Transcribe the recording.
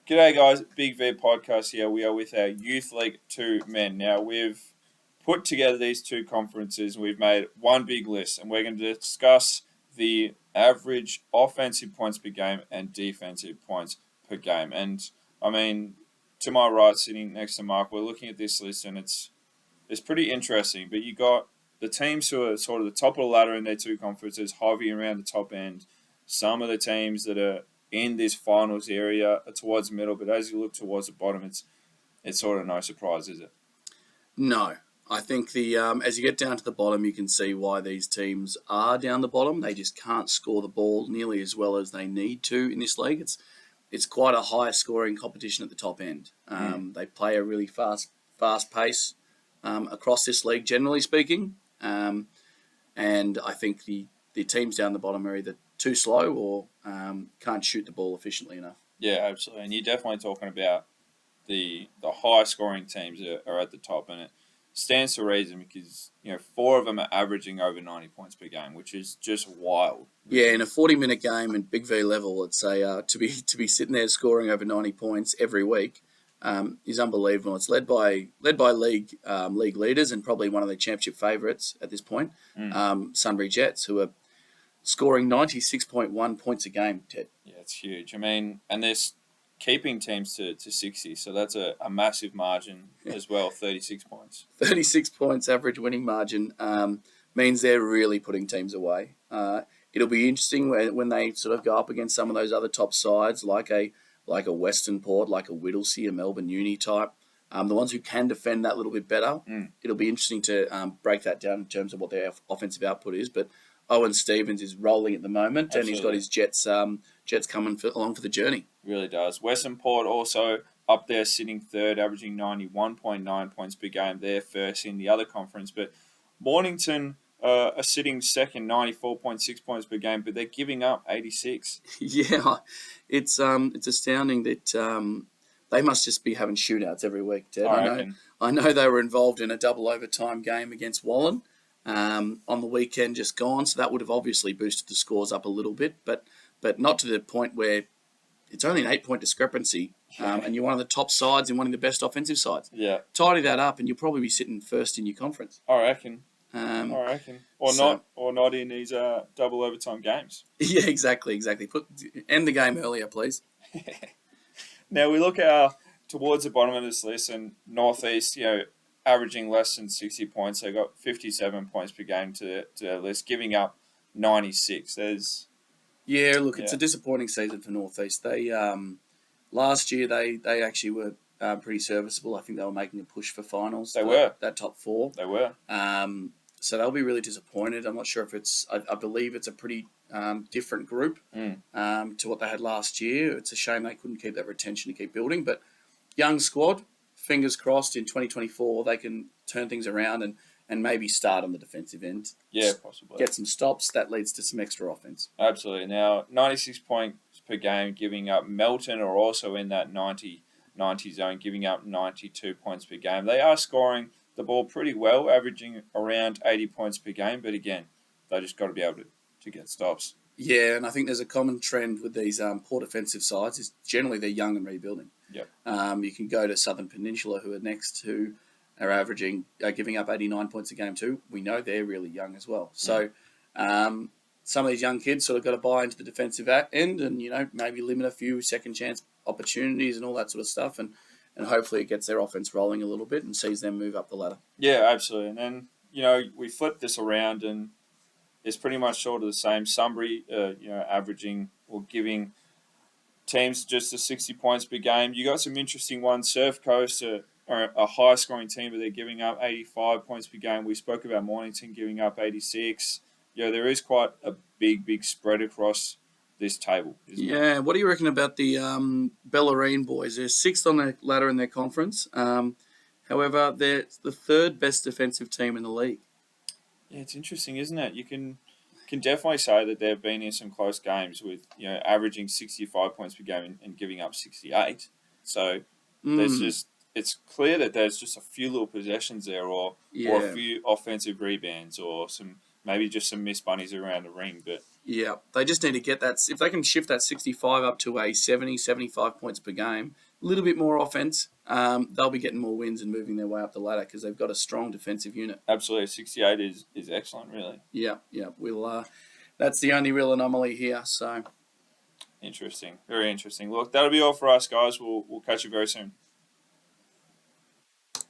G'day guys, Big V Podcast here. We are with our Youth League 2 men. Now we've put together these two conferences and we've made one big list and we're going to discuss the average offensive points per game and defensive points per game. And I mean, to my right, sitting next to Mark, we're looking at this list and it's pretty interesting. But you got the teams who are sort of the top of the ladder in their two conferences, hovering around the top end. Some of the teams that are in this finals area towards the middle, but as you look towards the bottom, it's sort of no surprise, is it? No. I think as you get down to the bottom, you can see why these teams are down the bottom. They just can't score the ball nearly as well as they need to in this league. It's quite a high scoring competition at the top end. They play a really fast pace across this league, generally speaking. And I think the teams down the bottom are either too slow or can't shoot the ball efficiently enough. Yeah, absolutely. And you're definitely talking about the high scoring teams that are at the top, and it stands to reason because four of them are averaging over 90 points per game, which is just wild. Yeah, in a 40-minute game and Big V level, let's say to be sitting there scoring over 90 points every week is unbelievable. It's led by league leaders and probably one of the championship favourites at this point, Sunbury Jets, who are scoring 96.1 points a game, Ted. Yeah, it's huge. I mean, and they're keeping teams to 60, so that's a massive margin as well, 36 points. 36 points average winning margin means they're really putting teams away. It'll be interesting when they sort of go up against some of those other top sides like a Western Port, like a Whittlesea, a Melbourne Uni type, the ones who can defend that little bit better. It'll be interesting to break that down in terms of what their offensive output is, but Owen Stevens is rolling at the moment. Absolutely. And he's got his Jets coming along for the journey. Really does. Western Port also up there sitting third, averaging 91.9 points per game. They're first in the other conference. But Mornington are sitting second, 94.6 points per game, but they're giving up 86. Yeah, it's astounding that they must just be having shootouts every week, Ted. I know they were involved in a double overtime game against Wallen on the weekend just gone, so that would have obviously boosted the scores up a little bit, but not to the point where it's only an 8-point discrepancy, and you're one of the top sides and one of the best offensive sides. Yeah. Tidy that up, and you'll probably be sitting first in your conference. I reckon. Or not in these double overtime games. Yeah, exactly. End the game earlier, please. Now we look towards the bottom of this list, and Northeast, averaging less than 60 points. They got 57 points per game to their list, giving up 96. It's a disappointing season for Northeast. They last year they actually were pretty serviceable. I think they were making a push for finals. They were that top four. They were. So they'll be really disappointed. I'm not sure if it's. I believe it's a pretty different group to what they had last year. It's a shame they couldn't keep that retention to keep building, but young squad. Fingers crossed in 2024 they can turn things around and maybe start on the defensive end. Yeah, possibly. Get some stops. That leads to some extra offense. Absolutely. Now, 96 points per game giving up. Melton are also in that 90 zone, giving up 92 points per game. They are scoring the ball pretty well, averaging around 80 points per game. But again, they just got to be able to get stops. Yeah, and I think there's a common trend with these poor defensive sides is generally they're young and rebuilding. Yep. You can go to Southern Peninsula, who are next, who are giving up 89 points a game too. We know they're really young as well. So some of these young kids sort of got to buy into the defensive end and, maybe limit a few second chance opportunities and all that sort of stuff. And hopefully it gets their offense rolling a little bit and sees them move up the ladder. Yeah, absolutely. And then, we flip this around and it's pretty much sort of the same. Sunbury, averaging or giving teams just the 60 points per game. You got some interesting ones. Surf Coast are a high-scoring team, but they're giving up 85 points per game. We spoke about Mornington giving up 86. There is quite a big spread across this table, isn't there? Yeah, what do you reckon about the Bellarine boys? They're sixth on the ladder in their conference. However, they're the third best defensive team in the league. Yeah, it's interesting, isn't it? You can definitely say that they've been in some close games with averaging 65 points per game and giving up 68. So it's clear that there's just a few little possessions there, or a few offensive rebounds, or maybe just some missed bunnies around the ring. But Yeah, they just need to get that. If they can shift that 65 up to a 70, 75 points per game, a little bit more offense, they'll be getting more wins and moving their way up the ladder because they've got a strong defensive unit. Absolutely, 68 is excellent, really. Yeah. We'll. That's the only real anomaly here. So Interesting, very interesting. Look, that'll be all for us, guys. We'll catch you very soon.